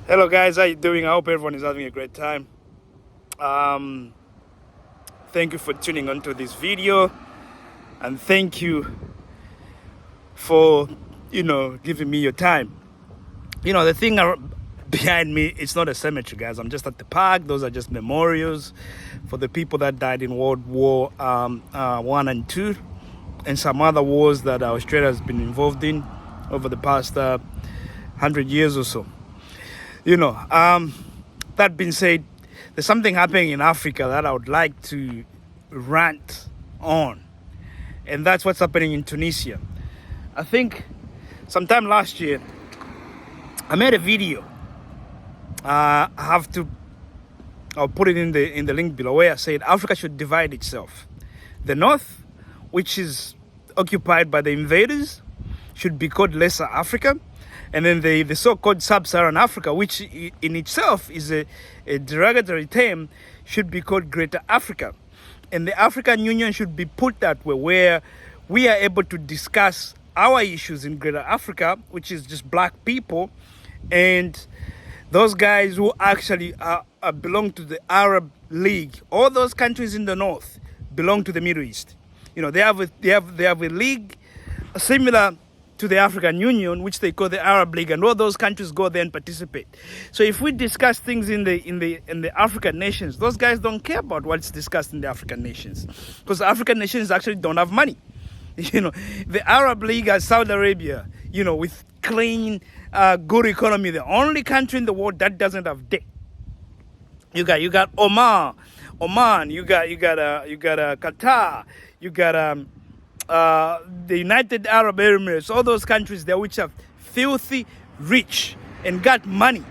Hello guys, how you doing? I hope everyone is having a great time. Thank you for tuning onto this video, and thank you for giving me your time. The thing behind me, it's not a cemetery, guys. I'm just at the park. Those are just memorials for the people that died in World War One and Two, and some other wars that Australia has been involved in over the past 100 years or so. That being said, there's something happening in Africa that I would like to rant on, and that's what's happening in Tunisia. I think sometime last year I made a video. I'll put it in the link below, where I said Africa should divide itself. The north, which is occupied by the invaders, should be called Lesser Africa. And then the so-called sub-Saharan Africa, which in itself is a derogatory term, should be called Greater Africa. And the African Union should be put that way, where we are able to discuss our issues in Greater Africa, which is just black people, and those guys who actually belong to the Arab League. All those countries in the north belong to the Middle East. They have a league similar to the African Union, which they call the Arab League, and all those countries go there and participate. So if we discuss things in the African nations, those guys don't care about what's discussed in the African nations, because the African nations actually don't have money. The Arab League has Saudi Arabia, with clean, good economy, the only country in the world that doesn't have debt. You got Oman, you got Qatar, you got the United Arab Emirates, all those countries there which are filthy rich and got money,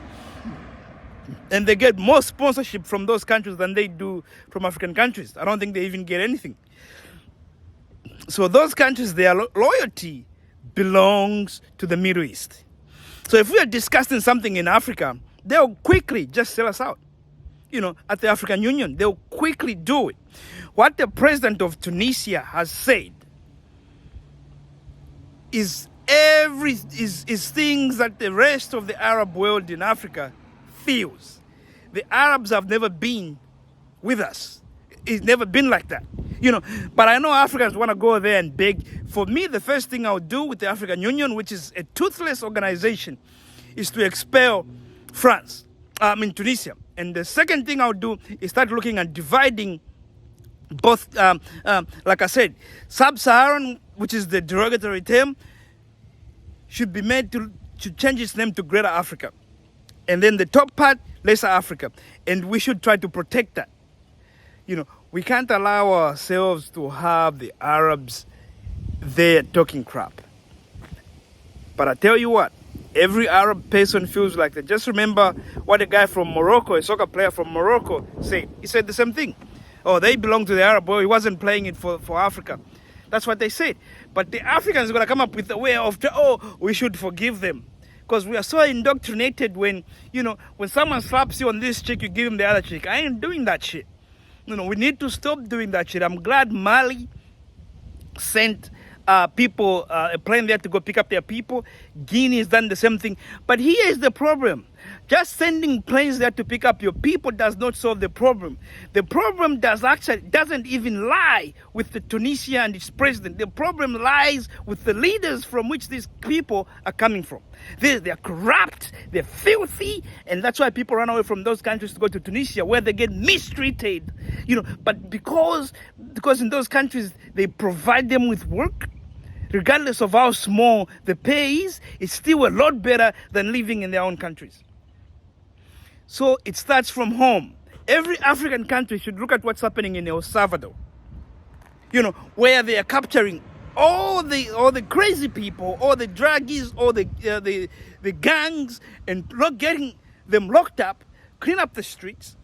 and they get more sponsorship from those countries than they do from African countries. I don't think they even get anything. So those countries, their loyalty belongs to the Middle East. So if we are discussing something in Africa, they'll quickly just sell us out. At the African Union, they'll quickly do it. What the president of Tunisia has said is things that the rest of the Arab world in Africa feels. The Arabs have never been with us. It's never been like that. But I know Africans want to go there and beg. For me, the first thing I would do with the African Union, which is a toothless organization, is to expel Tunisia. And the second thing I would do is start looking at dividing both, like I said, sub-Saharan, which is the derogatory term, should be made to change its name to Greater Africa. And then the top part, Lesser Africa. And we should try to protect that. We can't allow ourselves to have the Arabs there talking crap. But I tell you what, every Arab person feels like that. Just remember what a guy from Morocco, a soccer player from Morocco, said. He said the same thing. Oh, they belong to the Arab world. He wasn't playing it for Africa. That's what they said. But the Africans are going to come up with a way of, we should forgive them. Because we are so indoctrinated when someone slaps you on this cheek, you give him the other cheek. I ain't doing that shit. We need to stop doing that shit. I'm glad Mali sent people, a plane there to go pick up their people. Guinea has done the same thing. But here is the problem. Just sending planes there to pick up your people does not solve the problem. The problem doesn't even lie with the Tunisia and its president. The problem lies with the leaders from which these people are coming from. They're corrupt, they're filthy, and that's why people run away from those countries to go to Tunisia, where they get mistreated. But because in those countries they provide them with work, regardless of how small the pay is, it's still a lot better than living in their own countries. So it starts from home. Every African country should look at what's happening in El Salvador, where they are capturing all the crazy people, all the druggies, all the gangs, and getting them locked up, clean up the streets,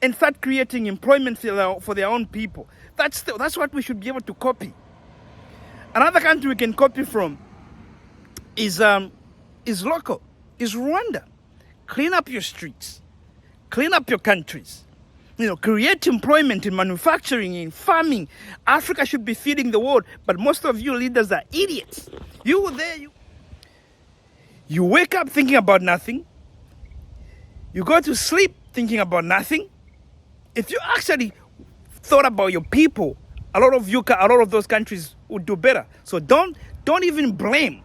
and start creating employment for their own people. That's what we should be able to copy. Another country we can copy from is local, is Rwanda. Clean up your streets, clean up your countries, create employment in manufacturing, in farming. Africa should be feeding the world, but most of you leaders are idiots. You wake up thinking about nothing. You go to sleep thinking about nothing. If you actually thought about your people, a lot of those countries would do better. So don't even blame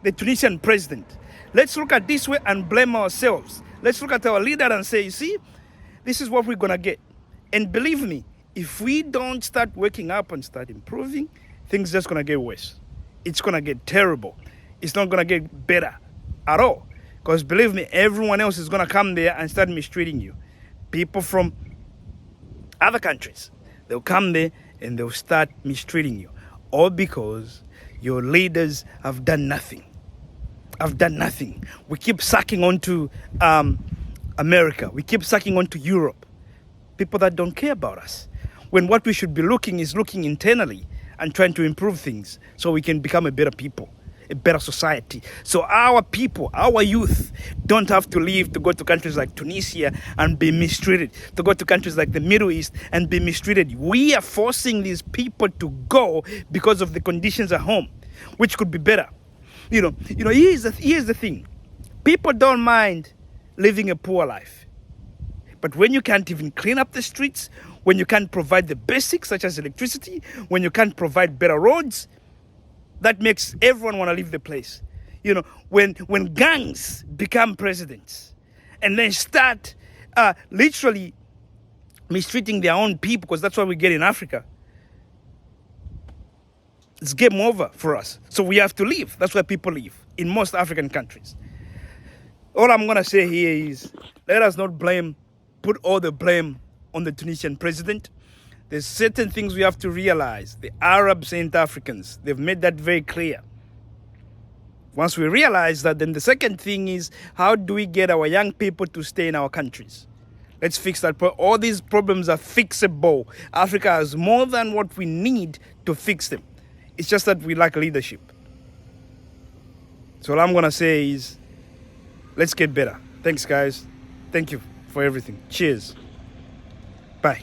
the Tunisian president. Let's look at this way and blame ourselves. Let's look at our leader and say, you see, this is what we're gonna get. And believe me, if we don't start waking up and start improving, things just gonna get worse. It's gonna get terrible. It's not gonna get better at all. Because believe me, everyone else is gonna come there and start mistreating you. People from other countries, they'll come there and they'll start mistreating you. All because your leaders have done nothing. Have done nothing. We keep sucking onto America. We keep sucking onto Europe. People that don't care about us. When what we should be looking is looking internally and trying to improve things so we can become a better people, a better society. So our people, our youth, don't have to leave to go to countries like Tunisia and be mistreated, to go to countries like the Middle East and be mistreated. We are forcing these people to go because of the conditions at home, which could be better. Here's the thing. People don't mind living a poor life. But when you can't even clean up the streets, when you can't provide the basics such as electricity, when you can't provide better roads, that makes everyone want to leave the place. When gangs become presidents and then start literally mistreating their own people, because that's what we get in Africa, it's game over for us. So we have to leave. That's where people live in most African countries. All I'm going to say here is let us not put all the blame on the Tunisian president. There's certain things we have to realize. The Arabs ain't Africans. They've made that very clear. Once we realize that, then the second thing is, how do we get our young people to stay in our countries? Let's fix that. All these problems are fixable. Africa has more than what we need to fix them. It's just that we lack leadership. So all I'm going to say is, let's get better. Thanks, guys. Thank you for everything. Cheers. Bye.